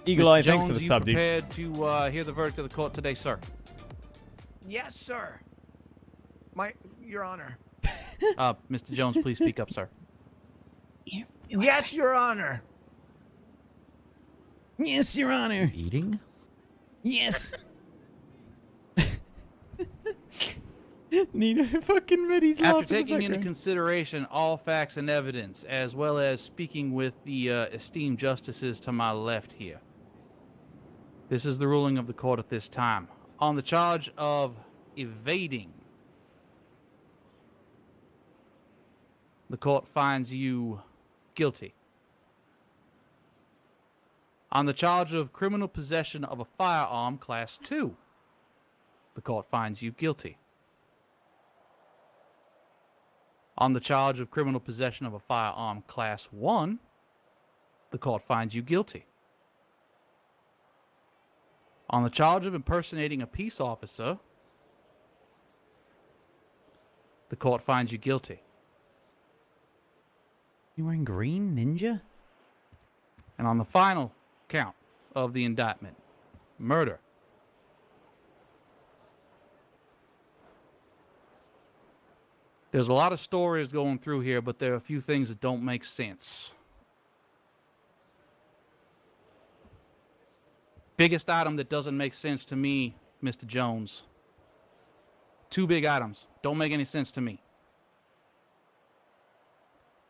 Eagle Eye, Mr. thanks for Jones, the you sub, dude. prepared to hear the verdict of the court today, sir? Yes, sir. Your Honor. Mr. Jones, please speak up, sir. Yes, Your Honor. Yes, Your Honor. Eating? Yes. Nina fucking Reddy's After taking into consideration all facts and evidence, as well as speaking with the esteemed justices to my left here, this is the ruling of the court at this time. On the charge of evading, the court finds you guilty. On the charge of criminal possession of a firearm, Class 2, the court finds you guilty. On the charge of criminal possession of a firearm, Class 1, the court finds you guilty. On the charge of impersonating a peace officer, the court finds you guilty. You wearing green, ninja? And on the final count of the indictment, murder, there's a lot of stories going through here, but there are a few things that don't make sense. Biggest item that doesn't make sense to me, Mr. Jones. Two big items. Don't make any sense to me.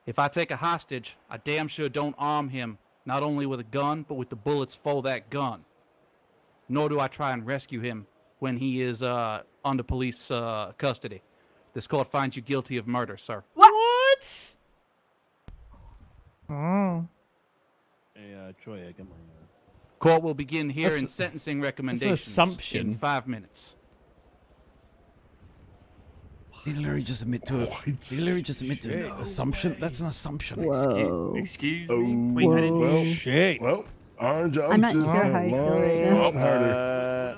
If I take a hostage, I damn sure don't arm him, not only with a gun, but with the bullets for that gun. Nor do I try and rescue him when he is under police custody. This court finds you guilty of murder, sir. What? Oh. Hey, Troy, I got my... Court will begin here That's in sentencing recommendations assumption. in 5 minutes. Did he literally just admit to it? Did he literally just admit to an assumption? That's an assumption. Whoa. Excuse Oh, me. Wait, I didn't. well, Shit. well, Orange, I'm not sure how you feel right now. harder.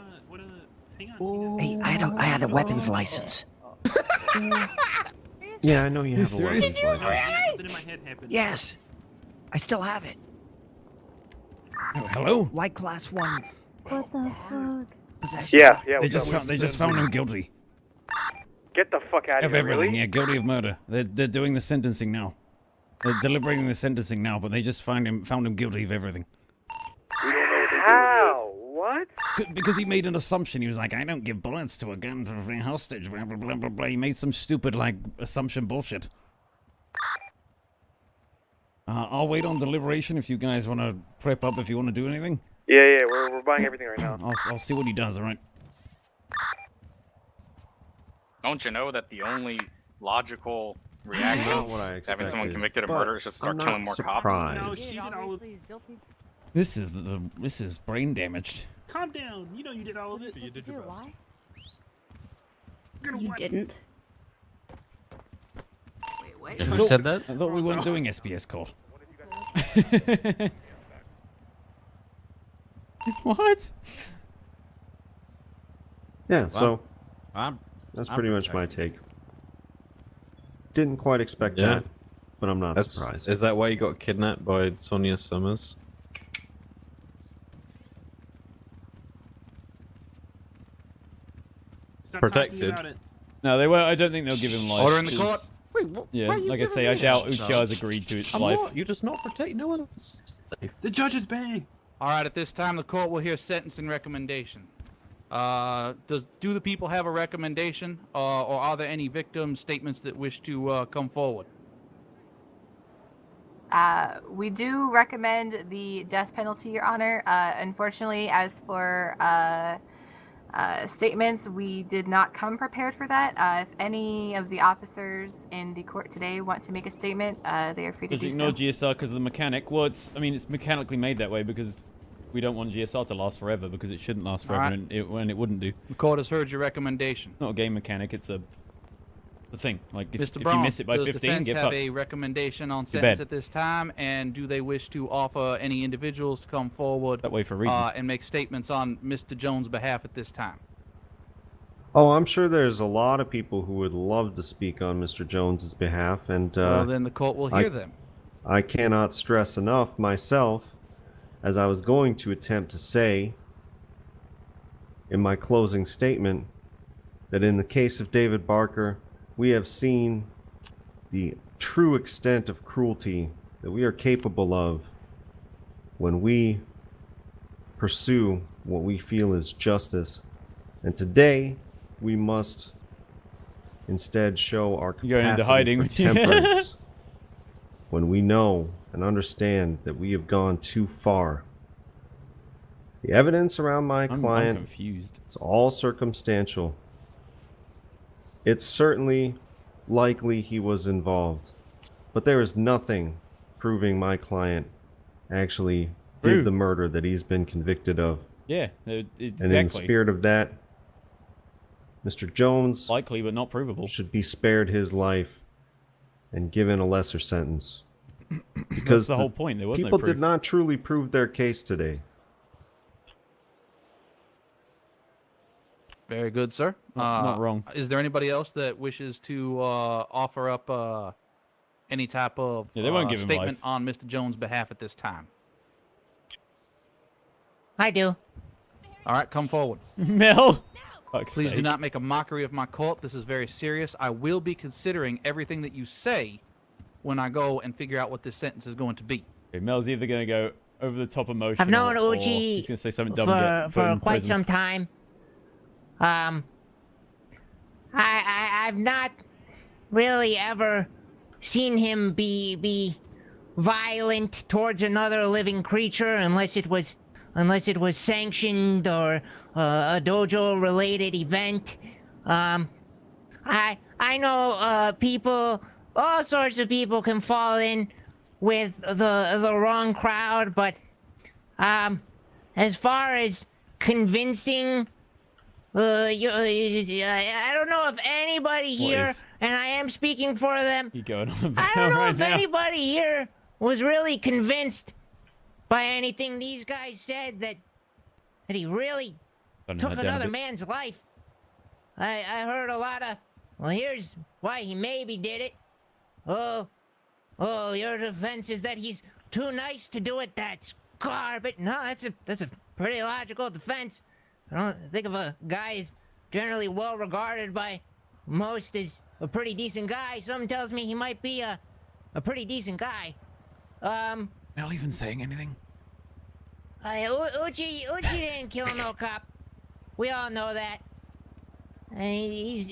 Hang on. Hey, I had a weapons license. Yeah, I know you have a serious? weapons license. Something in my head happened. Yes. I still have it. Oh, hello? Why Class 1 What the fuck? possession? Yeah, They just found him guilty Get the fuck out of of here, everything. really? Yeah, guilty of murder. They're doing the sentencing now. They're deliberating the sentencing now, but they just found him guilty of everything. We don't know what they're How? What? Because he made an assumption. He was like, I don't give bullets to a gun for a hostage, blah, blah, blah, blah, blah. He made some stupid, like, assumption bullshit. I'll wait on deliberation if you guys want to prep up, if you want to do anything. Yeah, we're buying everything right now. I'll see what he does, alright? Don't you know that the only logical reaction Not what I to having someone expected, convicted of but murder is just start I'm not killing more cops? surprised. No, you did all of it. He's guilty. This is brain damaged. Calm down. You know you did all of it. You did your best. You're gonna You what? didn't. Wait, who said that? I thought we weren't doing SBS court. What? Yeah, so I'm that's I'm pretty much my protected. take. Didn't quite expect Yeah. that, but I'm not surprised. Is that why you got kidnapped by Sonia Summers? Stop Protected. talking about it. No, they were. I don't think they'll give him life. Order in the 'cause- court. Wait, what? Yeah, why are you like I giving say, I me doubt this? Uchiha's agreed to I'm life. not. You just not protect no one's safe. The judge is bang. All right, at this time, the court will hear sentencing recommendation. Do the people have a recommendation, or are there any victim statements that wish to come forward? We do recommend the death penalty, Your Honor. Unfortunately, as for statements, we did not come prepared for that. If any of the officers in the court today want to make a statement, they are free to Did you do ignore so. GSR because of the mechanic? Well, it's mechanically made that way because we don't want GSR to last forever because it shouldn't last forever Alright. when it wouldn't do. The court has heard your recommendation. Not a game mechanic, it's a thing. Like if, Mr. if Braun, you miss it by does 15, defense get have fucked. a recommendation on Too sentence bad. at this time, and do they wish to offer any individuals to come forward That way for a reason. and make statements on Mr. Jones' behalf at this time? Oh, I'm sure there's a lot of people who would love to speak on Mr. Jones's behalf, and Well, then the court will hear them. I cannot stress enough myself as I was going to attempt to say in my closing statement, that in the case of David Barker, we have seen the true extent of cruelty that we are capable of when we pursue what we feel is justice. And today, we must instead show our You're going into capacity hiding for with you. temperance when we know and understand that we have gone too far. The evidence around my I'm client confused. is all circumstantial. It's certainly likely he was involved, but there is nothing proving my client actually True. did the murder that he's been convicted of. Yeah, exactly. And in the spirit of that, Mr. Jones Likely, but not provable. should be spared his life and given a lesser sentence. Because That's the whole point. There was people no proof. did not truly prove their case today. Very good, sir. Not wrong. Is there anybody else that wishes to offer up any type of Yeah, they won't give him statement life. on Mr. Jones' behalf at this time? I do. All right, come forward. Mel. Fuck's Please do sake. not make a mockery of my court. This is very serious. I will be considering everything that you say when I go and figure out what this sentence is going to be. Okay, Mel's either gonna go over the top emotional. I've known or Uchi he's gonna say something dumb and get put for in quite prison. some time. I've not really ever seen him be violent towards another living creature unless it was sanctioned or a dojo related event. I know people, all sorts of people can fall in with the wrong crowd, but as far as convincing, I don't know if anybody here, is- and I am speaking for them, You going on about I don't know right if now? anybody here was really convinced by anything these guys said that he really Don't took know, damn another it. man's life. I heard a lot of, well, here's why he maybe did it. Oh, your defense is that he's too nice to do it. That's garbage. No, that's a pretty logical defense. I don't think of a guy as generally well regarded by most as a pretty decent guy. Something tells me he might be a pretty decent guy. Mel even saying anything? Uchi didn't kill no cop. We all know that. And he's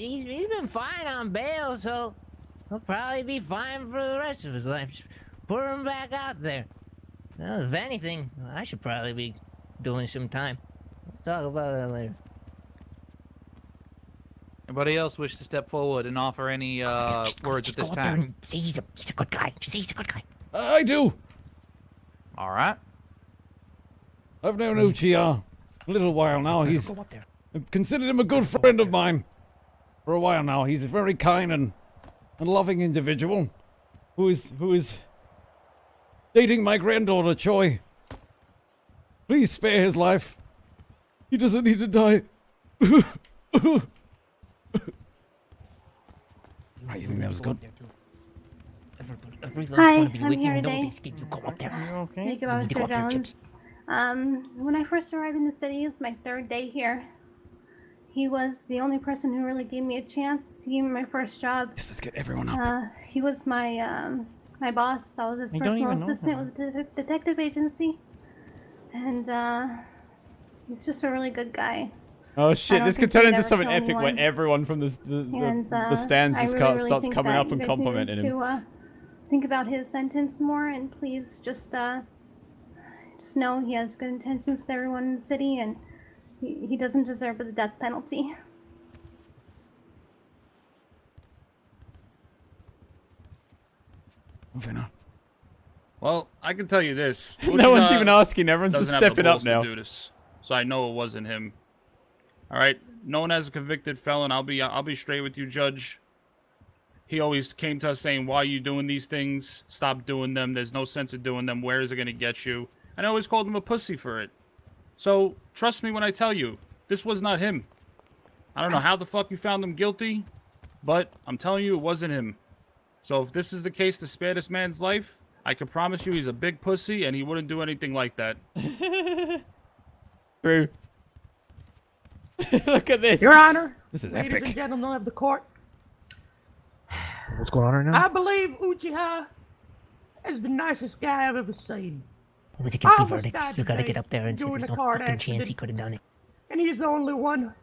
been fine on bail, so he'll probably be fine for the rest of his life. Just put him back out there. Well, if anything, I should probably be doing some time. We'll talk about that later. Anybody else wish to step forward and offer any words at this Go up there time? and say he's a good guy. Just say he's a good guy. I do. All right. I've known Uchiha a little while now. He's Go up there. I've considered him a good friend of mine for a while now. He's a very kind and loving individual who is dating my granddaughter Choi. Please spare his life. He doesn't need to die. Right, you think that was good? Hi, I'm here today. You go up there. Thank you, You need to go Officer up there, Jones. When I first arrived in the city, it was my third day here. He was the only person who really gave me a chance. He gave me my first job. Yes, let's get everyone up. He was my my boss. I was his You don't personal even know assistant him. with the detective agency, and he's just a really good guy. Oh shit, don't this could think turn he'd into ever something kill epic where anyone. everyone from the And stands I just really, really starts think coming that up you and guys complimenting need him. to think about his sentence more, and please just know he has good intentions with everyone in the city, and he doesn't deserve the death penalty. Moving on. Well, I can tell you this. No one's Uchiha even asking. Everyone's doesn't just have the stepping up balls to now. do this, so I know it wasn't him. All right, known as a convicted felon, I'll be straight with you, Judge. He always came to us saying, "Why are you doing these things? Stop doing them. There's no sense of doing them. Where is it going to get you?" And I always called him a pussy for it. So trust me when I tell you, this was not him. I don't know how the fuck you found him guilty, but I'm telling you, it wasn't him. So if this is the case to spare this man's life, I can promise you he's a big pussy and he wouldn't do anything like that. True. Look at this. Your Honor, This is ladies epic. and gentlemen of the court, What's going on right now? I believe Uchiha is the nicest guy I've ever seen. It was a I guilty almost verdict. died You gotta today get up there and say doing there's a no car fucking chance he accident. could have done it. And he's the only one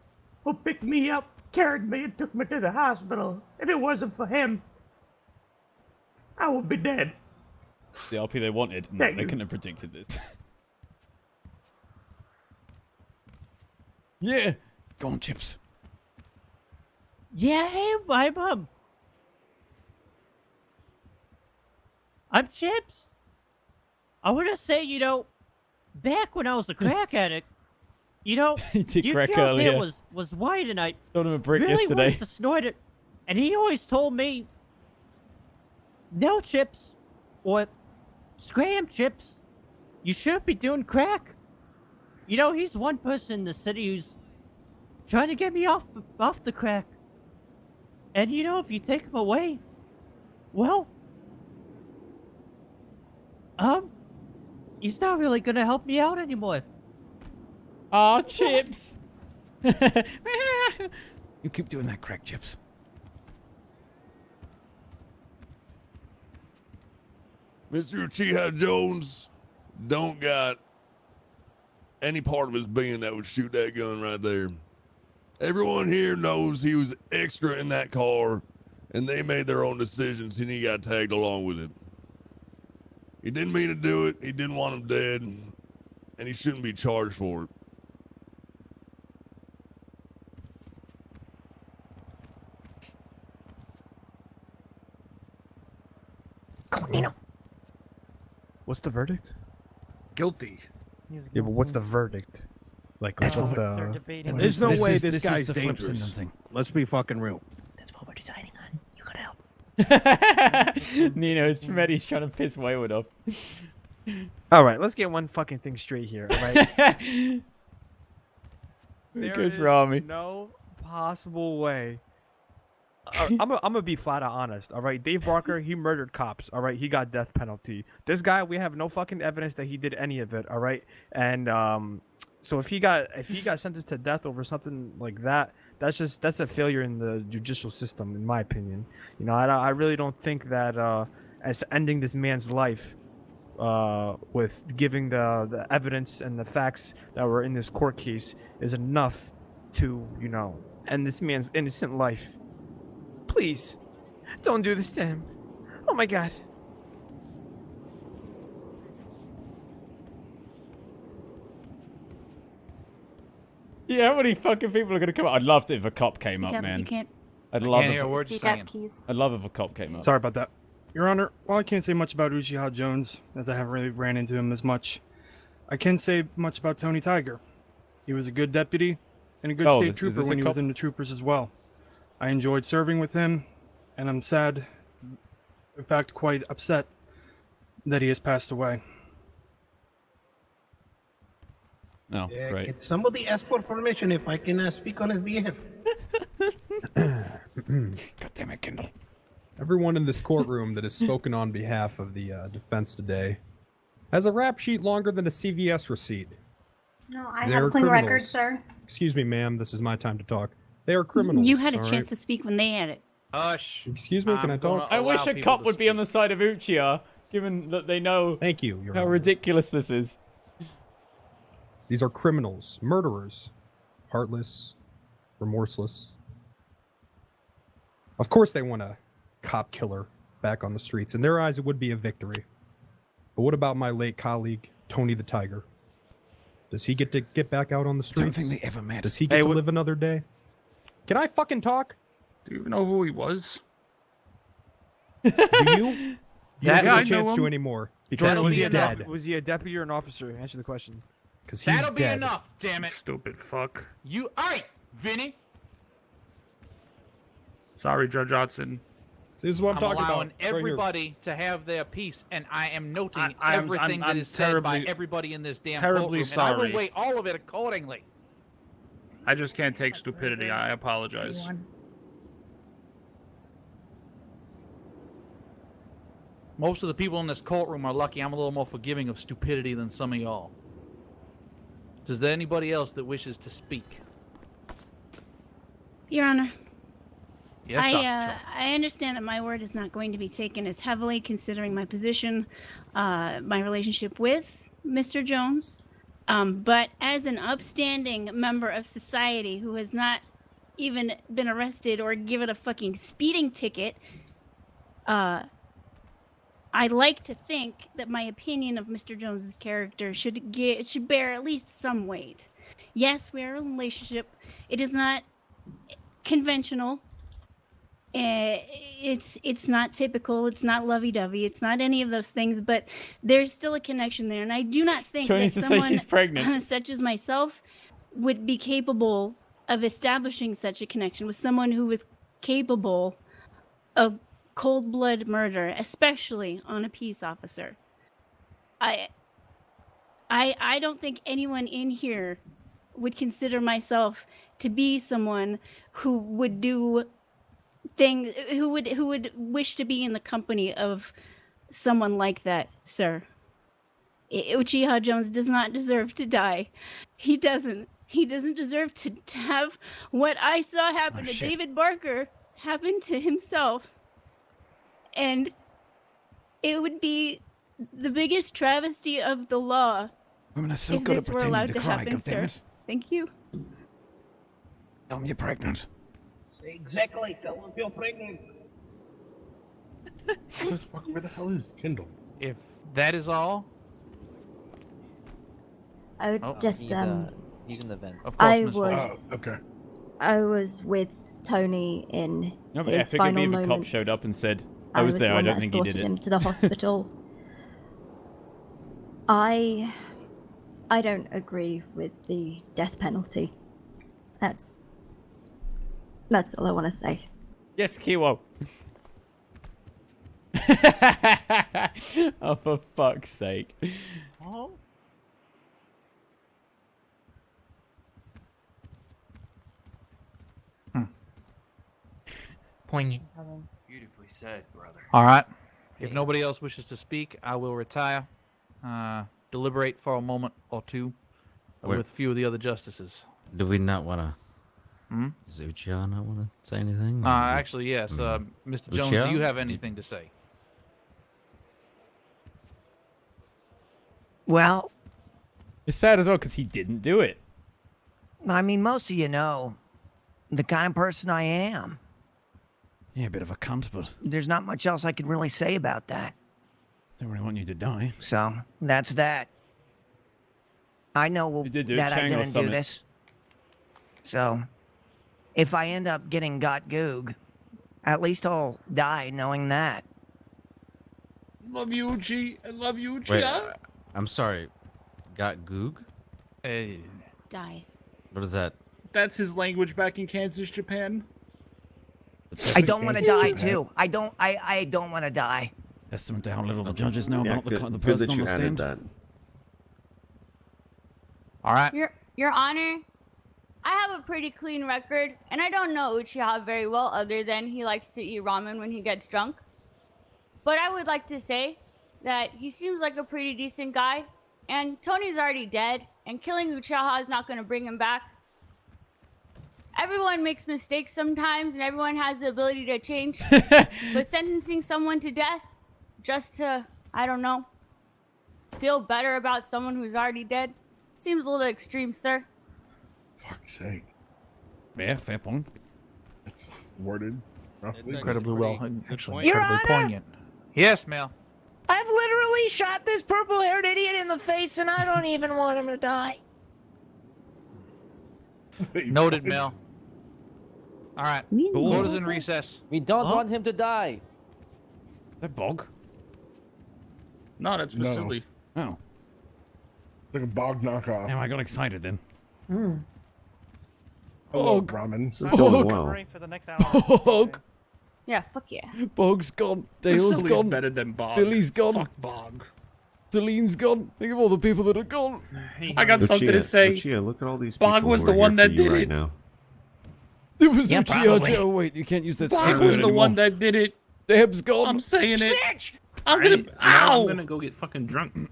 who picked me up, carried me, and took me to the hospital. If it wasn't for him, I would be dead. The RP they wanted. No, Thank they you. couldn't have predicted this. Yeah. Go on, Chips. Yeah, hey, I'm Chips. I want to say, back when I was a crack addict, He did crack Uchiha's hair earlier. was white, and I Told him a brick really yesterday. wanted to snort it. And he always told me, no, Chips, or scram, Chips, you shouldn't be doing crack. He's one person in the city who's trying to get me off the crack. And if you take him away, well, he's not really gonna help me out anymore. Aw, Chips. You keep doing that crack, Chips. Mr. Uchiha Jones don't got any part of his being that would shoot that gun right there. Everyone here knows he was extra in that car, and they made their own decisions, and he got tagged along with it. He didn't mean to do it. He didn't want him dead, and he shouldn't be charged for it. Come on, Nino. What's the verdict? Guilty. Yeah, but what's the verdict? Like, That's what's what They're the... debating. There's no way this is guy's the flip dangerous. sentencing. Let's be fucking real. That's what we're deciding on. You gotta help. Nino, Tremedi's trying to piss Wayward off. All right, let's get one fucking thing straight here, all right? There There goes is Rami. no possible way. I'm gonna be flat out honest, all right? Dave Barker, he murdered cops, all right? He got death penalty. This guy, we have no fucking evidence that he did any of it, all right? And so if he got sentenced to death over something like that, that's a failure in the judicial system, in my opinion. I really don't think that as ending this man's life with giving the evidence and the facts that were in this court case is enough to end this man's innocent life. Please, don't do this to him. Oh my god. Yeah, how many fucking people are gonna come out? I'd love it if a cop came up, man. You can't I'd love can't hear a if, word you're speak up, saying. Keys. I'd love if a cop came up. Sorry about that. Your Honor, while I can't say much about Uchiha Jones, as I haven't really ran into him as much, I can say much about Tony Tiger. He was a good deputy and a good state is trooper this a when he was cop? in the troopers as well. I enjoyed serving with him, and I'm sad, in fact quite upset, that he has passed away. Oh, great. Can somebody ask for permission if I can speak on his behalf? God damn it, Kendall. Everyone in this courtroom that has spoken on behalf of the defense today has a rap sheet longer than a CVS receipt. No, I have They're a clean record, criminals. sir. Excuse me, ma'am. This is my time to talk. They are criminals. You had a all chance right? to speak when they had it. Hush. Excuse me, can I talk? I wish a cop would be on the side of Uchiha, given that they know Thank you, Your how Honor. ridiculous this is. These are criminals, murderers, heartless, remorseless. Of course they want a cop killer back on the streets. In their eyes, it would be a victory. But what about my late colleague, Tony the Tiger? Does he get to get back out on the streets? Don't think they ever met. Does he get to live another day? Can I fucking talk? Do you even know who he was? Do you? You That- don't Yeah, I get a know chance to him. anymore. Because Jordan, he's dead. Was he a deputy or an officer? Answer the question. Because he's That'll be dead. enough, damn it. Stupid fuck. You, alright, Vinny. Sorry, Judge Otson. This is what I'm talking about. allowing right here. everybody to have their piece, and I am noting I'm- everything I'm that is said by terribly- everybody in this damn terribly courtroom, and I sorry. will weigh all of it accordingly. I just can't take stupidity. I apologize. Most of the people in this courtroom are lucky I'm a little more forgiving of stupidity than some of y'all. Is there anybody else that wishes to speak? Your Honor. Yes, Dr. Chang. I understand that my word is not going to be taken as heavily considering my position, my relationship with Mr. Jones. But as an upstanding member of society who has not even been arrested or given a fucking speeding ticket, I like to think that my opinion of Mr. Jones's character should bear at least some weight. Yes, we are in a relationship. It is not conventional. It's not typical. It's not lovey-dovey. It's not any of those things. But there's still a connection there, and I do not think that someone such as myself would be capable of establishing such a connection with someone who is capable of cold-blood murder, especially on a peace officer. I don't think anyone in here would consider myself to be someone who would do things, who would wish to be in the company of someone like that, sir. Uchiha Jones does not deserve to die. He doesn't. He doesn't deserve to have what I saw happen to David Barker happen to himself. And it would be the biggest travesty of the law Women are so if good at this were pretending allowed to to cry, happen, sir. goddammit. Thank you. Tell them you're pregnant. Say exactly. Tell him you're pregnant. Where the hell is Kendall? If that is all, I would just he's in the vents. Of course, I Miss was okay. I was with Tony in No, but his I final figured if a cop moments. showed up and said, I was there, the I one don't that think he escorted did him it. to the hospital. I don't agree with the death penalty. That's all I want to say. Yes, Kiwo. Oh, for fuck's sake. Oh. Poignant. Beautifully said, brother. all right. If nobody else wishes to speak, I will retire. Deliberate for a moment or two Wait. with a few of the other justices. Do we not want to? Hmm? Does Uchiha not want to say anything? Actually, yes. Mr. Jones, do Uchiha? you have anything to say? Well, It's sad as well because he didn't do it. I mean, most of you know the kind of person I am. Yeah, a bit of a cunt, but There's not much else I can really say about that. I don't really want you to die. So, that's that. I know You did do it, that I Chang, or didn't do Summit? this. So, if I end up getting got goog, at least I'll die knowing that. Love you, Uchi. I love you, Uchiha. Wait, I'm sorry. Got goog? Hey. Die. What is that? That's his language back in Kansas, Japan. I don't want to die too. I don't want to die. Testament to how little the judges know Yeah, about the good person that on you the added stand. that. All right. Your Honor, I have a pretty clean record, and I don't know Uchiha very well other than he likes to eat ramen when he gets drunk. But I would like to say that he seems like a pretty decent guy, and Tony's already dead, and killing Uchiha is not going to bring him back. Everyone makes mistakes sometimes, and everyone has the ability to change. But sentencing someone to death just to, I don't know, feel better about someone who's already dead seems a little extreme, sir. Fuck's sake. Yeah, fair point. It's worded roughly. Incredibly well. Actually, Your incredibly Honor? poignant. Yes, Mel. I've literally shot this purple-haired idiot in the face, and I don't even want him to die. Noted, Mel. All right. Court is in recess. We don't want him to die. That bog? No, that's No. Vasily. Oh. Like a bog knockoff. Now I got excited then. Hello, Bog. Brahmin. This is going well. Covering for the next hour. Bog. Yeah, fuck yeah. Bog's gone. Dale's Vasily's gone. better than Bog. Billy's gone. Fuck Bog. Celine's gone. Think of all the people that are gone. I got something to say. Lucia, look at all these Bog people was who the are one here that for you did right it. now. It was Yeah, Uchiha probably. Joe. Wait, you can't use that Bog same was word the one anymore. that did it. Deb's gone. I'm saying it. Snitch! I'm gonna. Ow! I'm gonna go get fucking drunk.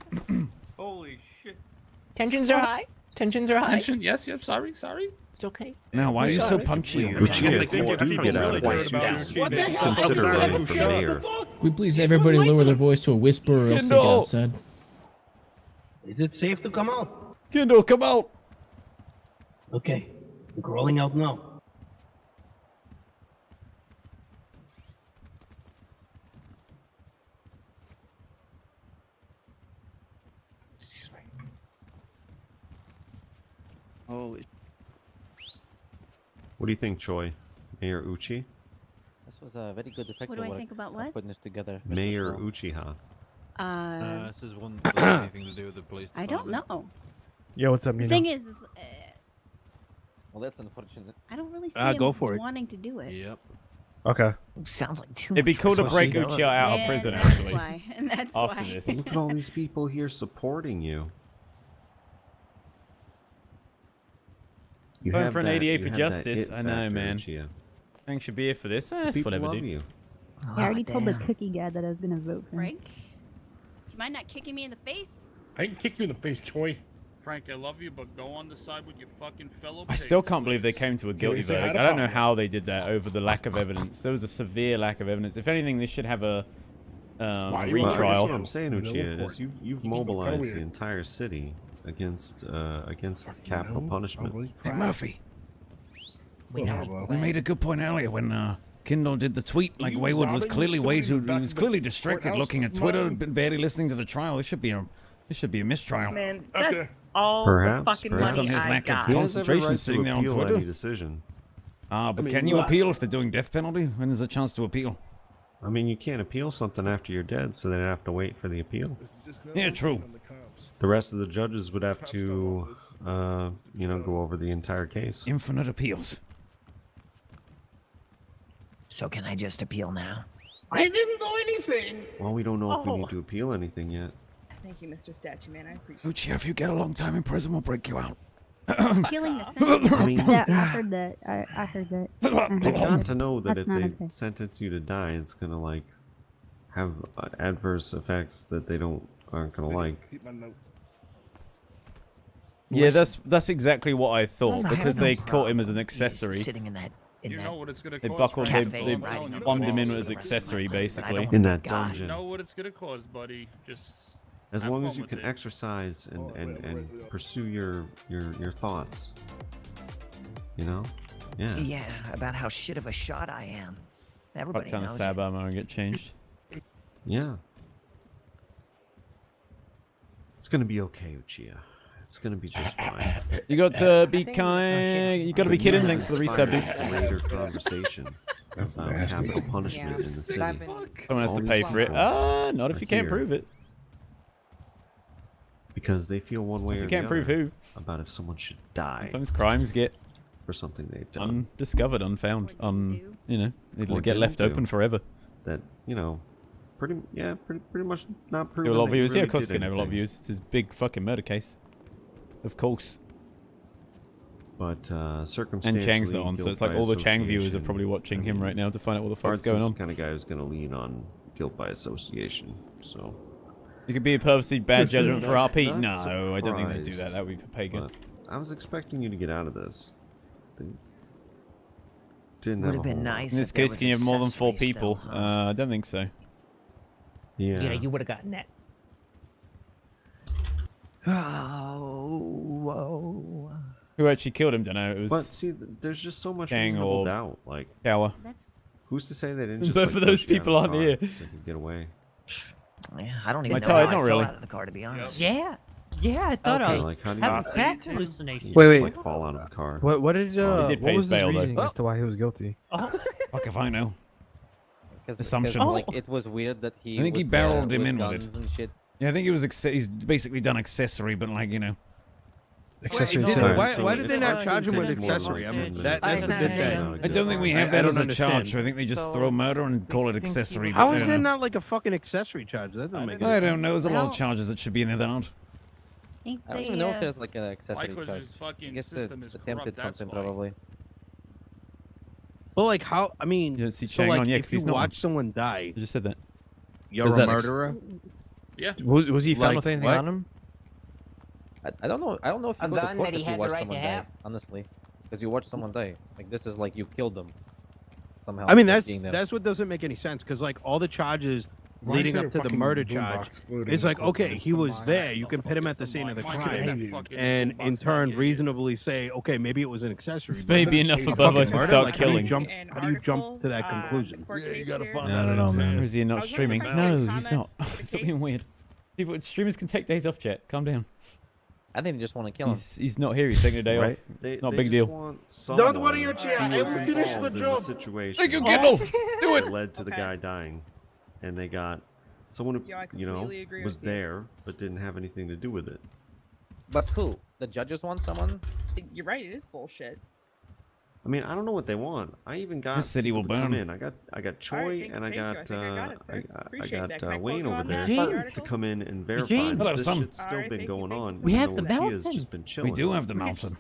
Holy shit. Tensions are high. Tensions are high. Tension? Yes, yep. Sorry. It's okay. Now, why are you so Sorry. punchy? Uchiha, if you do get out of this, you should consider running for mayor. Could we please everybody lower their voice to a whisper or else they get Kendall! outside? Is it safe to come out? Kendall, come out! Okay, we're rolling out now. Excuse me. Holy. What do you think, Choi? Mayor Uchi? This was a very good detective What do I work think about on what? putting this together. Mr. Mayor Strong. Uchiha. This is one that has anything to do with the police I department. don't know. Yo, what's up, The Nino? thing is Well, that's unfortunate. I don't really see go him for it. wanting to do it. Yep. Okay. Sounds like too It'd be much cool to break responsibility. Uchiha out of And prison, that's actually. why. And that's After why. this. Look at all these people here supporting you. You Going have for an that- 88 you for have that justice. it I know, factor, man. Uchiha. Thanks should be here for this. That's People whatever, love dude. you. I already told the damn. cookie guy that I was gonna vote for him. Frank? Do you mind not kicking me in the face? I can kick you in the face, Choi. Frank, I love you, but go on the side with your fucking fellow. I still pigs, can't believe they please. came to a guilty say hi verdict. to I don't know Papa. how they did that over the lack of evidence. There was a severe lack of evidence. If anything, this should have a you Well, I guess retrial. what I'm saying, Vanilla Uchiha, Fort. is you've Kinda mobilized weird. the entire city against capital No, punishment. probably. Hey, Murphy, We know. we made a good point earlier when Kindle did the tweet. Like You Wayward was robbing clearly way somebody's too. back He was of the clearly distracted, courthouse looking at Twitter, line? been barely listening to the trial. This should be a mistrial. Man, Okay. that's all Perhaps, the fucking perhaps. money Some of his I lack of got. He has every concentration right sitting to there on appeal Twitter. any decision. But I mean, can you look. appeal if they're doing death penalty? When there's a chance to appeal? I mean, you can't appeal something after you're dead, so they have to wait for the appeal. Yeah, true. The rest of the judges would have to, go over the entire case. Infinite appeals. So can I just appeal now? I didn't do anything. Well, we don't know if we Oh. need to appeal anything yet. Thank you, Mr. Statue Man. I appreciate Uchiha, if you get a long time in prison, we'll break you out. Appealing the sentence. I mean, Yeah, I heard that. I heard that. they got to know that That's if not they okay. sentence you to die, it's gonna like have adverse effects that they aren't gonna like. Keep my notes. Yeah, that's exactly what I thought I have because no they caught him as an problem accessory. Sitting in that. In You that know what it's gonna They cost. buckled, Frank. they Cafe riding on the plumbed him in walls as for the rest of accessory, my life, but I basically. don't In that God. dungeon. You know what it's gonna cost, buddy. Just As have long fun as you with can it. exercise and, Oh, and, wait, and wait. pursue your thoughts. You know? Yeah. Yeah, about how shit of a shot I am. Fuck Everybody ton of knows stab it. ammo and get changed. Yeah. It's gonna be okay, Uchiha. It's gonna be just fine. You got to be kind. You got to be kidding. Thanks for the resub, dude. Later conversation That's about nasty. capital punishment Yeah. in the city. Someone has to All pay these for it. people Not if you can't here prove it. because they feel one way If or you the can't prove other who. about if someone should die Sometimes crimes get for something they've done. undiscovered, unfound, they Or get left didn't open do. forever. That pretty much not Get proven. a lot of that you views. Yeah, really of course it's did gonna have a lot of anything. views. It's his big fucking murder case. Of course. But And circumstantially, Chang's not on, so guilt it's like by all the Chang viewers are association, probably watching I him mean, right now to find out what the fuck's Bart's going the on. kind of guy who's gonna lean on guilt by association. So It could be a purposely bad Listen, judgment for not- RP. not No, I don't think they do that. surprised, That would be pagan. but I was expecting you to get out of this. Didn't Would have have a been whole lot. nice. In this if there case, was can you have more than 4 accessories people? still, huh? I don't think so. Yeah. Yeah, you would have gotten that. Oh, whoa. Who actually killed him? Don't know. It was But see, there's just so much Chang reasonable or doubt. Like, Tower. who's to say they didn't just Both like, of those push you out people of the aren't car here. so they could get away? Yeah, I don't even My know tide, how I not fell really. out of the car, to be honest. Yeah. Yeah, I thought Okay. I was Like, how do having you back hallucinations. Wait, like fall out of the car? What did He did pay what his was his bail, though. reasoning as to why he was guilty? Oh. Fuck if I know. Because Assumptions. like it was weird that he. I think he was barreled there him in with with guns it. and shit. Yeah, I think he was. He's basically done accessory, but like Accessory Wait, to did- it. why did they not So- charge him with Takes more than accessory? I mean, 10 that's a minutes. bit bad. I don't think we have I that don't as a understand. charge. I think they just throw murder and call it accessory. How but is I there don't know. not like a fucking accessory charge? That doesn't make any I sense. don't know. There's a lot of Well- charges that should be in there that aren't. I don't even know if there's like an accessory Lyco's charge. just fucking I guess system is attempted corrupt, that's something why. probably. But like how? I mean, You don't see so Chang like on, yeah, if 'cause you he's not on. watch someone die, You just said that. You're a murderer? Yeah. Was he found Like, with anything what? on him? I don't know. I don't know if A you go to gun court that he if you had the watch right someone to die. have? Honestly, because you watch someone die. Like this is like you killed them. Somehow. I mean, by that's being there. that's what doesn't make any sense. Because like all the charges Why leading is there up a to the fucking murder boombox charge, floating it's in like the courtroom? okay, It's he the was mine. there. You can put him at the scene of the Why crime, can't you? and in turn reasonably say, okay, maybe it was an accessory. This but may not be enough a above fucking us to murder? start Like, killing. How do you jump to that conclusion? Yeah, you gotta find I out. don't know, man. Or is he not I was streaming? wondering if I No, could he's comment not. on the Something case. weird. People, streamers can take days off, chat. Calm down. I think they just want to kill him. He's not here. He's taking a day Right? off. Not a They big just deal. want Don't worry, someone Uchiha, who I was will finish the involved in job. situation Thank you, Kendall. Do it. that led to the guy dying, and they got someone who Yeah, I you know completely agree was with you. there but didn't have anything to do with it. But who? The judges want someone? You're right. It is bullshit. I mean, I don't know what they want. I even got This city will people to come burn. in. I got Choi Alright, thank- and I thank you. I got think I got it, sir. Appreciate that. Can I quote Wayne you over on there that? Eugene. to come in and verify Eugene. that Hello, this son. shit's still Alright, been thank you, going thank you on. so We even have though the Uchiha's mountain. just been We chilling. do have the mountain.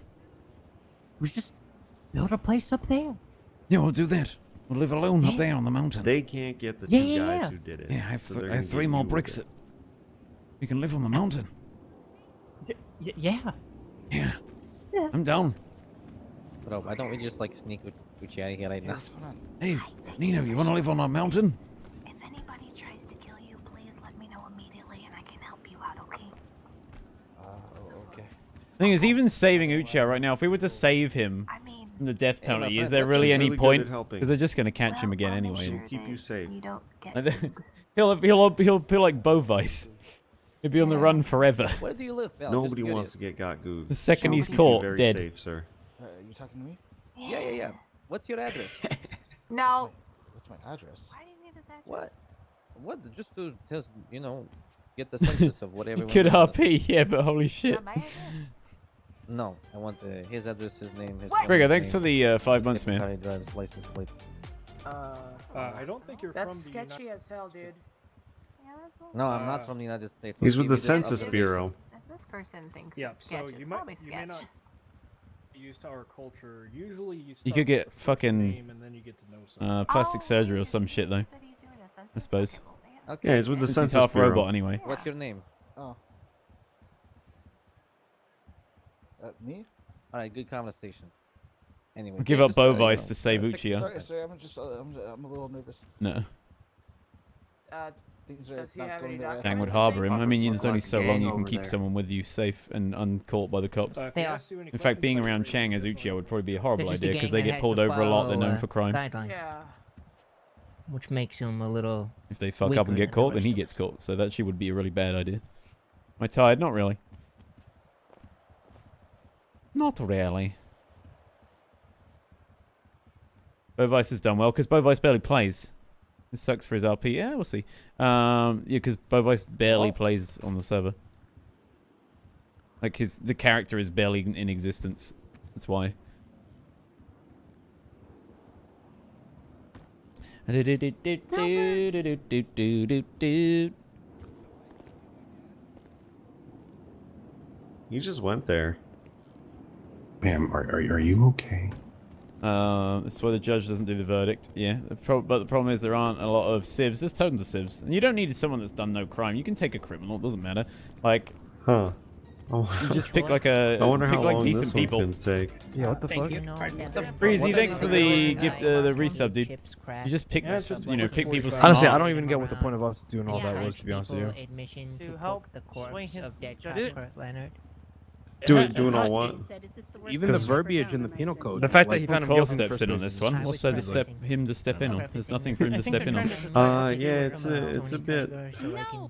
We just build a place up there. Yeah, we'll do that. We'll live alone up there on the mountain. They can't get the Yeah, two yeah, guys yeah. who did it. Yeah, I have, so th- they're I have gonna 3 get more you with bricks. it. We can live on the mountain. Yeah. Yeah. I'm down. Bro, why don't we just like sneak Uchiha here right now? Hey, Nino, you want to live on our mountain? If anybody tries to kill you, please let me know immediately and I can help you out, okay? Okay. Thing is, even saving Uchiha right now, if we were to save him from the death Hey, my penalty, friend, is there that's really just any really good point? at helping. Because they're just going to catch him again I'll make anyway. sure Keep you that safe. You don't get And then he'll be like Bovice. He'll be on the run forever. Where do you live, Bell? Nobody wants to get got googed. The second he's Keep you caught, very dead. safe, sir. You talking to me? Yeah. What's your address? No. What's my address? Why do you need his address? What? What? Just to just get the census of what You everyone. could knows. RP, yeah, but holy shit. Not my address. No, I want his address, his name, his. Frigga, mother's thanks name, for the 5 months, his man. driver's license plate. I don't think you're That's from the sketchy as hell, dude. Yeah, that's all. No, I'm not from the United States. He's We'll with the give you this Census observation. Bureau. If this person thinks Yeah, it's sketch, so it's you probably may sketch. not be used to our culture. Usually you You start could with get the first fucking name and then you get to know someone. plastic Oh, surgery or he's- some shit, though. he said he's doing a census? I suppose. Okay, well, man. Okay. Yeah, he's with the Since he's Census half Bureau. robot anyway. What's your name? Oh. Me? All right, good conversation. Anyway, Give up Bovice to save Uchiha. Sorry, I'm just, I'm a little nervous. No. Things are Does he not have going any their way. documents? Chang would harbour him. I mean, there's only so long you can keep someone with you safe and uncaught by the cops. If he Yeah. asks you any In fact, being questions, around raise Chang your as hand. Uchiha would probably be a horrible It's just a idea because gang they that get has pulled to over a lot. They're follow, known for crime. Guidelines. Yeah. Which makes him a little. If they fuck up weaker and than get the caught, then rest he of gets us. caught. So that actually would be a really bad idea. Am I tired? Not really. Not really. Bovice has done well because Bovice barely plays. This sucks for his RP. Yeah, we'll see. Yeah, because Bovice barely plays on the server. Like the character is barely in existence. That's why. You just went there. Ma'am, are you okay? That's why the judge doesn't do the verdict. Yeah, but the problem is there aren't a lot of civs. There's tons of civs, and you don't need someone that's done no crime. You can take a criminal. It doesn't matter. Like, Huh. Oh, you just pick like a I wonder pick how like long decent this one's people. gonna take. Yeah, what the fuck? Breezy, thanks for the gift, the resub, dude. You just pick, pick people. Honestly, smart. I don't even get what the point of us doing all that was, to be honest with you. Admission to help the swing corpse his of dead judge- Kurt Leonard. Doing all what? Even the verbiage in the penal code. The fact that like, he found him Cole guilty in the steps first in on place this is one. just What's there to ridiculous. him to step in on? There's nothing for him to step in on. Yeah, it's a bit.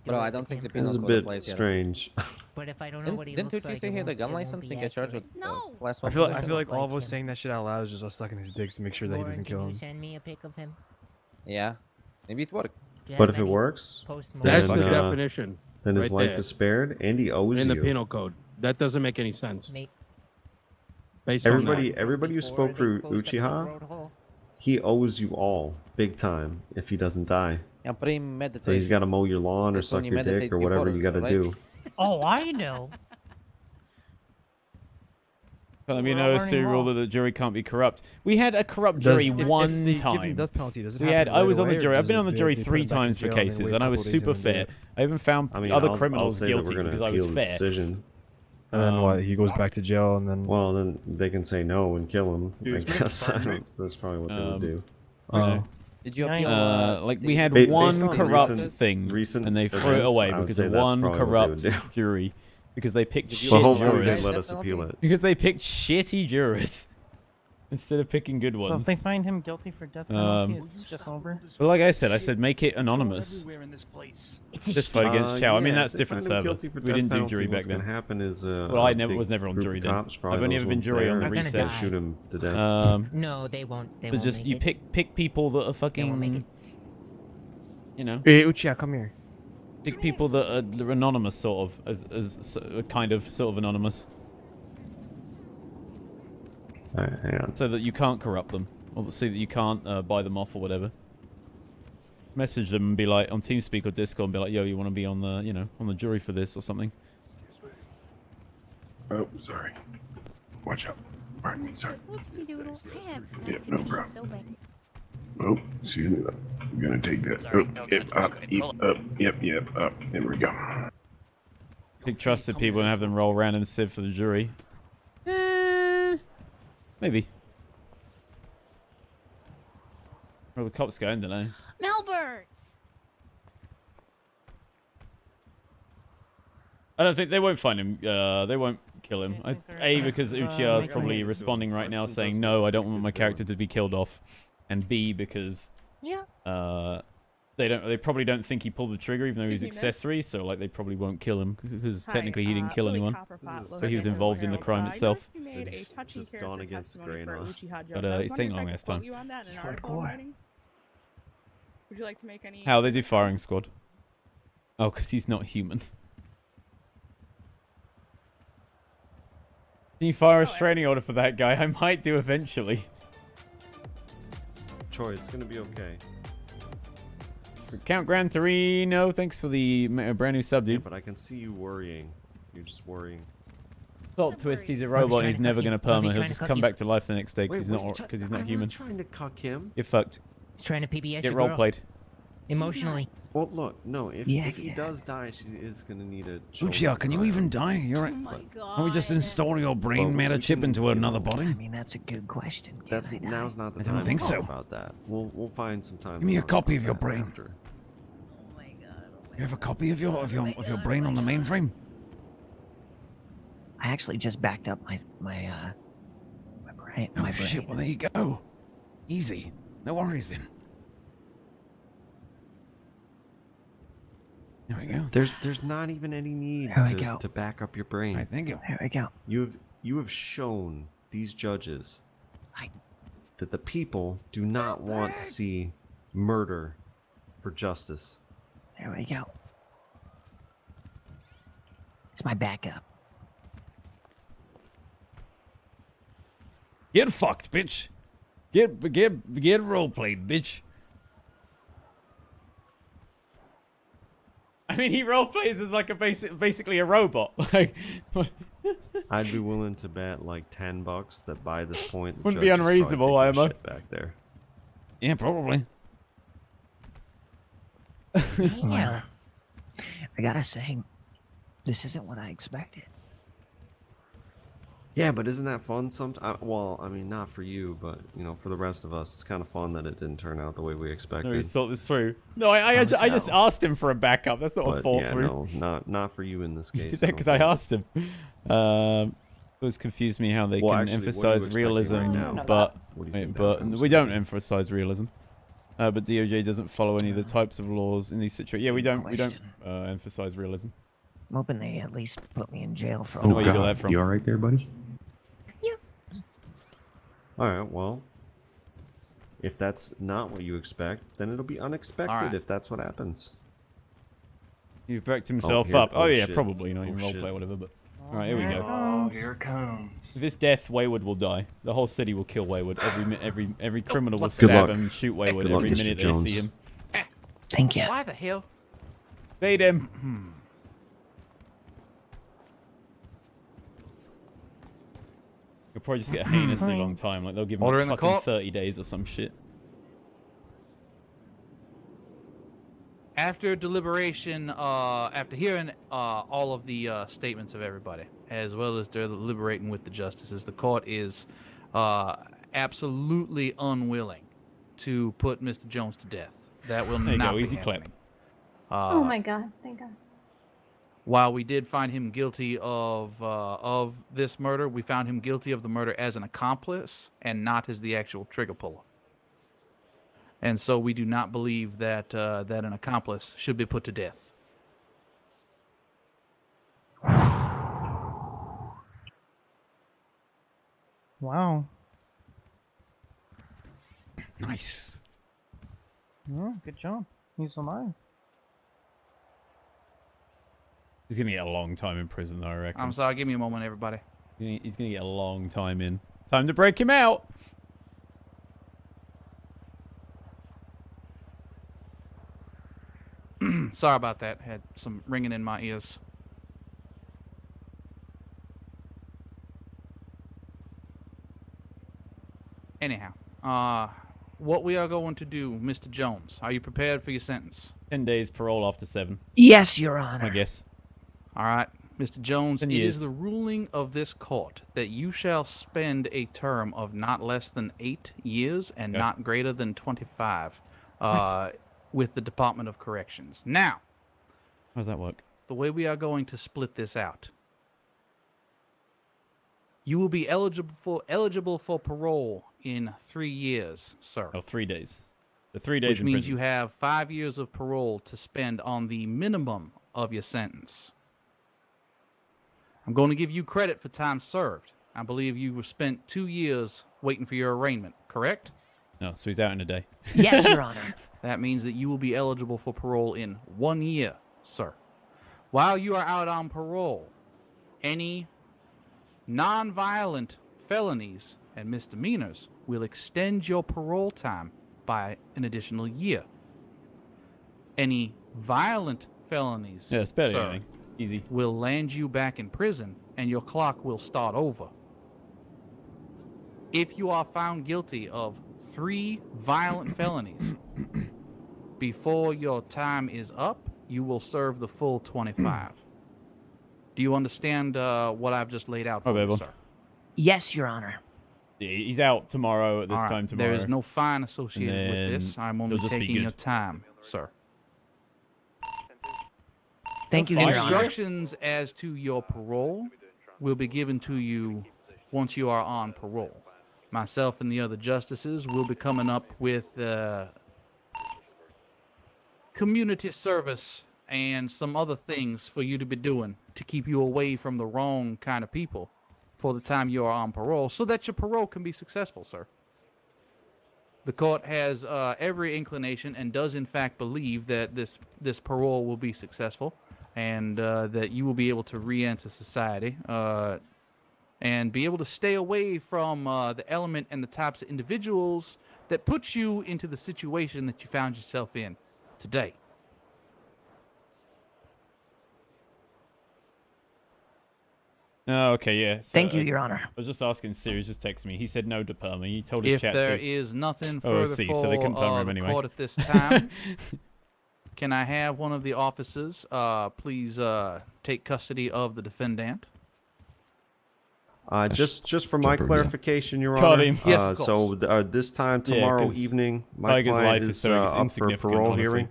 Bro, I don't think the It's penal a code bit applies here. strange. But if I don't know what he Didn't looks Uchi like, say it he had a won't- gun it won't license be and get charged with accurate. class I one feel possession? like all of us saying that shit out loud is just us sucking his dicks to make sure that he Lauren, doesn't can kill you him. send me a pic of him? Yeah, maybe it worked. Do you But have if it any works, post-mortem? That's then, the definition. then his right life there. is spared, and he owes in the you. penal code. That doesn't make any sense. Mate, Based on Everybody who spoke for Uchiha, he owes you all big time if he doesn't die. Yeah, premeditation. So he's got to mow your lawn or That's when suck you your dick meditate or whatever before, you got to right? do. Oh, I know. Can't be We're all no learning serial law. that the jury can't be corrupt. We had a corrupt jury one they give time. them death penalty, does it We happen had. I right was on the away, or jury. I've does been it- on the they- jury they put 3 them back in times for jail and then cases, wait a and I couple was days super and then do fair. it? I even found I mean, other I'll criminals say that guilty we're gonna because I was appeal the fair. decision. And then what? He goes back to jail, and then. Well, then they can say no and kill him. I Excuse me? guess Pardon me? that's probably what they would do. Did you appeal? Like we had Based one on corrupt recent- thing, recent and they threw it events, away I would because say of that's one probably what they would corrupt do. jury. Because they picked Did you shit Well, hopefully jurors. they let us appeal it. Because they picked shitty jurors instead of picking good So ones. if they find him guilty for death penalty, it's just over. But like I said make it anonymous. Just vote against Chow. I mean, yeah, that's if they different find him server. guilty for We death didn't do penalty, jury back what's then. gonna happen is, Well, I a never big was never on group jury of then. cops, probably I've only those ever been ones jury there, on the and reset. shoot him to death. No, they won't. They But won't just make you it. pick people that are fucking. You know. Hey, Uchiha, come here. Pick people that are anonymous, sort of, kind of, sort of anonymous. Alright, hang on. So that you can't corrupt them, or so that you can't buy them off or whatever. Message them and be like on TeamSpeak or Discord and be like, "Yo, you want to be on the, on the jury for this or something?" Oh, sorry. Watch out. Pardon me, sorry. Yep, no problem. Oh, excuse me. I'm gonna take that. Yep, up. There we go. Pick trusted people and have them roll random civ for the jury. Maybe. Well, the cops going, don't they? Melbert! I don't think they won't find him. They won't kill him. Because Uchiha is probably responding right now saying, "No, I don't want my character to be killed off," and B because they probably don't think he pulled the trigger even though he's accessory. So like they probably won't kill him because technically he didn't kill anyone. So he was involved in the crime itself. Just gone against the grain. But it's taking long last time. Would you like to make any? How they do firing squad? Oh, because he's not human. Can you fire a restraining order for that guy? I might do eventually. Troy, it's gonna be okay. Count Gran Torino, thanks for the brand new sub, dude. Yeah, but I can see you worrying. You're just worrying. Plot twist, he's a robot and he's never going to perma. He'll just come back to life the next day because he's not human. I'm not trying to cuck him. You're fucked. He's trying to PBS Get your role girl. played. Emotionally. Well, look, no, if he does die, she is gonna need a Uchiha, can you even die? You're right. Can we just install your brain matter chip into another body? I mean, that's a good question. That's now's not the I time don't think to talk so. about that. We'll find some time. Give me to a talk copy about of your that brain. after. You have a copy of your brain on the mainframe? I actually just backed up my brain. Oh shit! Well, there you go. Easy. No worries then. There we go. There's not even any need There we go. to back up your brain. I think it. There we go. You have shown these judges that the people do not want to see murder for justice. There we go. It's my backup. Get fucked, bitch. Get role played, bitch. I mean, he role plays as like basically a robot. Like, I'd be willing to bet like $10 that by this point the Wouldn't be judge is probably unreasonable, taking I a imagine. shit back there. Yeah, probably. Yeah. I gotta say, this isn't what I expected. Yeah, but isn't that fun? Well, I mean, not for you, but for the rest of us, it's kind of fun that it didn't turn out the way we expected. No, he thought this through. No, I just asked him for a backup. That's not a But fall yeah, through. no, not for you in this He case. did that because I asked him. It was confused me how they Well, can actually, what are you emphasize expecting realism, right now? but What do you think but that we don't emphasize realism. But DOJ doesn't follow any of the types of laws in these situations. Yeah, we don't emphasize realism. I'm hoping they at least put me in jail for Where all you got that from? You alright there, buddy? Alright, well, if that's not what you expect, then it'll be unexpected Alright. if that's what happens. You've backed himself here- up. oh, Oh yeah, shit. probably. Not Oh, even shit. roleplay or whatever, but... Alright, here we go. Oh, here it comes. If it's death, Wayward will die. The whole city will kill Wayward. Every criminal will Good stab luck. him and shoot Wayward Good luck, every Mr. minute Jones. they see him. Thank you. Why the hell? Bait him. You'll probably just get a heinously long time. Like they'll give him Order like in the fucking court. 30 days or some shit. After deliberation, after hearing all of the statements of everybody, as well as deliberating with the justices, the court is absolutely unwilling to put Mr. Jones to death. That will There you not go, be easy happening. clap. Oh my god, thank god. While we did find him guilty of this murder, we found him guilty of the murder as an accomplice and not as the actual trigger puller. And so we do not believe that that an accomplice should be put to death. Wow. Nice. Oh, good job. He's alive. He's gonna get a long time in prison, though, I reckon. I'm sorry, give me a moment, everybody. He's gonna get a long time in. Time to break him out. Sorry about that. Had some ringing in my ears. Anyhow, what we are going to do, Mr. Jones, are you prepared for your sentence? 10 days parole after 7. Yes, Your Honor. I guess. All right, Mr. Jones, 10 it years. is the ruling of this court that you shall spend a term of not less than 8 years and Okay. not greater than 25 with the Department of Corrections. Now, how does that work? The way we are going to split this out, you will be eligible for parole in 3 years, sir. Oh, 3 days. The 3 days Which in means prison. you have 5 years of parole to spend on the minimum of your sentence. I'm going to give you credit for time served. I believe you were spent 2 years waiting for your arraignment, correct? No, so he's out in a day. Yes, Your Honor. That means that you will be eligible for parole in 1 year, sir. While you are out on parole, any non-violent felonies and misdemeanors will extend your parole time by an additional year. Any violent felonies, Yeah, it's better sir, than anything. Easy. will land you back in prison and your clock will start over. If you are found guilty of 3 violent felonies before your time is up, you will serve the full 25. Do you understand what I've just laid out for you, sir? Yes, Your Honor. Yeah, he's out tomorrow at this All right, time tomorrow. There is no fine associated with this. then I'm only it'll just be taking good. your time, sir. Thank you, Your Honor. Instructions as to your parole will be given to you once you are on parole. Myself and the other justices will be coming up with community service and some other things for you to be doing to keep you away from the wrong kind of people for the time you are on parole so that your parole can be successful, sir. The court has every inclination and does in fact believe that this parole will be successful and that you will be able to re-enter society and be able to stay away from the element and the types of individuals that put you into the situation that you found yourself in today. Oh, okay, yeah. So, Thank you, Your Honor. I was just asking Sirius, just text me. He said no to perma. He told his If chat there to. is nothing Oh, I further see. for So they couldn't perma him the anyway. court at this time, can I have one of the officers please take custody of the defendant? Just for my clarification, Your Caught Honor. him. Yes, of so this time Yeah, tomorrow 'cause evening, my Tiger's client life is is so up for insignificant, parole honestly. hearing.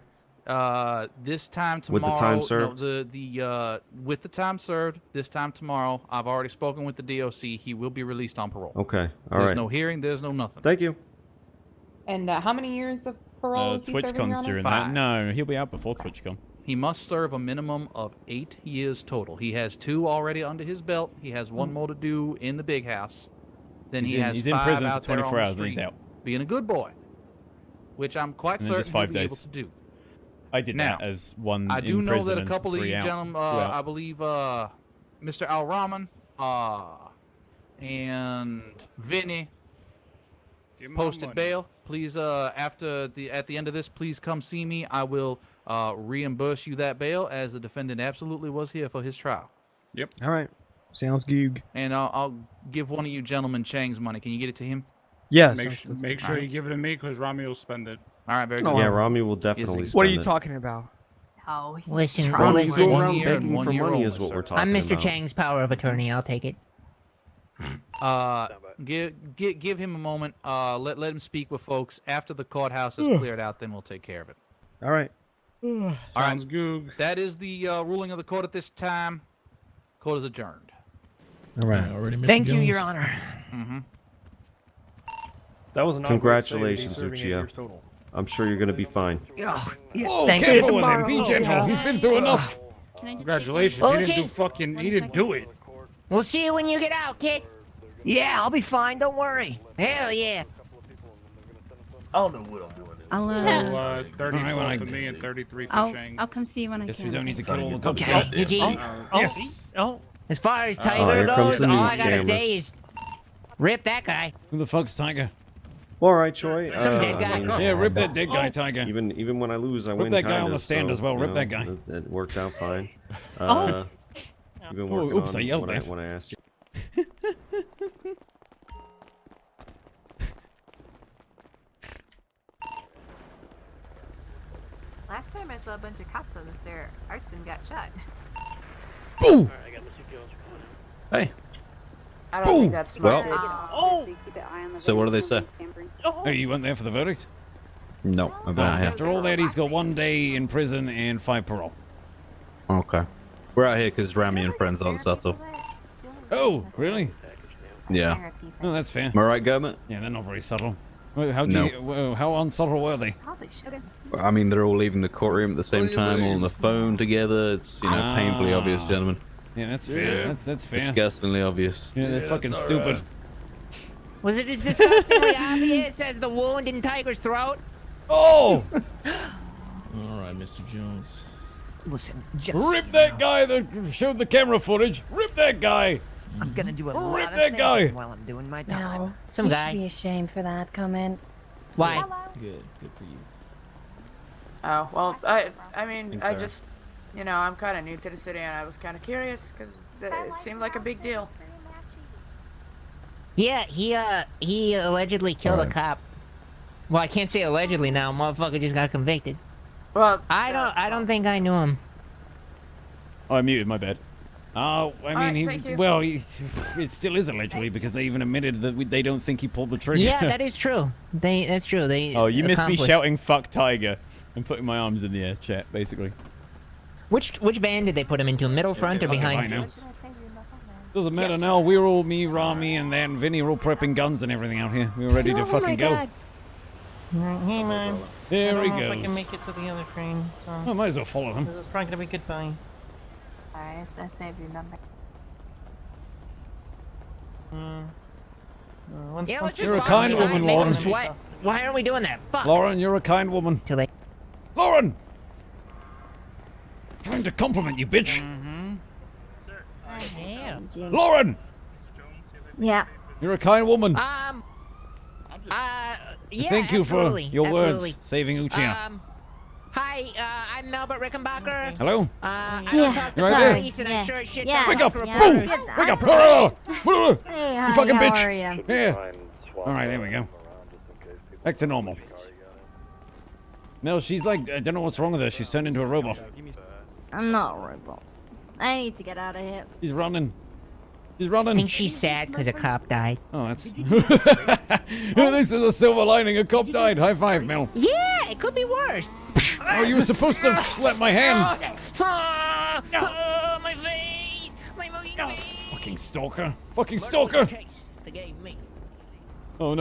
This time With tomorrow. the time served? No, with the time served. This time tomorrow. I've already spoken with the DOC. He will be released on parole. Okay, all There's right. no hearing. There's no nothing. Thank you. And how many years of parole is he serving, Your TwitchCon's Honor? during 5. that. No, he'll be out before TwitchCon. He must serve a minimum of 8 years total. He has 2 already under his belt. He has 1 more to do in the big house. Then He's he in- has he's in 5 prison for out there 24 on hours the and he's street out. being a good boy, which I'm quite And then certain just he'll 5 be days. able to do. I did Now, that as one. I do in know prison that a and couple of 3 you out. gentlemen, 2 out. I believe Mr. Al Rahman and Vinny Give 'em my posted money. bail. Please, at the end of this, please come see me. I will reimburse you that bail as the defendant absolutely was here for his trial. Yep. All right. Sounds good. And I'll give one of you gentlemen Chang's money. Can you get it to him? Yes. Make sure you give it to me because Rami will spend it. All right, very good. Yeah, Rami will definitely spend What are you it. talking about? Oh, he's Listen, trying. He's listen. going around 1 year and begging 1 for year money older, is what sir. we're talking I'm Mr. about. Chang's power of attorney. I'll take it. Give him a moment. Let him speak with folks. After the courthouse is cleared out, then we'll take care of it. All right. Sounds good. That is the ruling of the court at this time. Court is adjourned. All right, already, Mr. Thank you, Jones. Your Honor. Mm-hmm. That was an Congratulations, Uchiha. I'm sure you're gonna be fine. Oh, yeah, Whoa, thank careful you. with him. Be gentle. He's been through enough. Can I just Congratulations. Oh, He didn't do geez. fucking. He didn't do it. We'll see you when you get out, kid. Yeah, I'll be fine. Don't worry. Hell yeah. I don't know what I'm doing. I'll, So, 34 Alright, for me and 33 for I'll Chang. come see you when I Guess can. we don't need to kill all the cops. Okay. Eugene, Yes. as far as here Tiger comes goes, the all news I gotta scammers. say is rip that guy. Who the fuck's Tiger? All right, Troy. Some dead guy. I mean, Yeah, rip that dead guy, Tiger. even when I lose, I win. that guy on kinda, the stand so, as well. you Rip know, that guy. It worked out fine. You've been Oh, working oops, I on yelled what that. when I asked you. Last time I saw a bunch of cops on the stair, Artson got shot. Boo! Hey. I don't think that's smart. So what do they say? Oh, you went there for the verdict? No, I've been out here. After all that, he's got 1 day in prison and 5 parole. Okay. We're out here because Rami and friends aren't subtle. Oh, really? Yeah. Oh, that's fair. Am I right, Government? Yeah, they're not very subtle. Well, how No. how unsubtle were they? Probably should. I mean, they're all leaving the courtroom at the same time, all on the phone together. It's, you know, painfully obvious, gentlemen. Yeah, that's fair. That's fair. Disgustingly obvious. Yeah, they're fucking stupid. Was it as disgustingly obvious as the wound in Tiger's throat? Oh! All right, Mr. Jones. Listen, just Rip that guy that showed the camera footage. Rip that guy. I'm gonna do a Rip lot of that thinking guy. while I'm doing my time. No, Some you guy. should be ashamed for that comment. Why? Good for you. Oh, well, I mean, Thanks, I Sarah. just, you know, I'm kind of new to the city and I was kind of curious because it seemed like a big deal. Yeah, he allegedly killed a cop. Well, I can't say allegedly now. Motherfucker just got convicted. Well, I don't think I knew him. Oh, I muted. My bad. Oh, I Alright, mean, thank you. it still is allegedly because they even admitted that they don't think he pulled the trigger. Yeah, that is true. That's true. They. Oh, you missed me accomplished- shouting "fuck Tiger" and putting my arms in the air, chat, basically. Which van did they put him into? Middle, front, or Fuck if I behind? know. Doesn't matter now. We're all me, Rami, and then Vinny are all prepping guns and everything out here. We're ready to fucking go. Hey man. There I he don't know if I goes. can make it to the other train, so. I might as well follow him. This is probably gonna be goodbye. Alright, I saved your number. Yeah, let's just You're a follow kind the guy woman, and make him Lauren. sweat. Why aren't we doing that? Fuck. Lauren, you're a kind woman. Too late. Lauren! Trying to compliment you, bitch. Yeah. Lauren! Yeah. You're a kind woman. Yeah, Thank you absolutely, for your absolutely. words saving Uchiha. Hi, I'm Melbert Rickenbacker. Hello? I Yeah, don't talk to You right there? police, and I sure as shit Yeah. don't Wake talk up! to Boom! reporters. Wake up! Hey, You hi, fucking how bitch! are you? Yeah. Alright, there we go. Back to normal. No, she's like, I don't know what's wrong with her. She's turned into a robot. I'm not a robot. I need to get out of here. She's running. She's I running. think she's sad because a cop died. Oh, that's... This is a silver lining. A cop died. High five, Mel. Yeah, it could be worse. Oh, you were supposed to slap my hand. Oh, my face! My face! Fucking stalker. Fucking stalker. They gave me. Oh, no.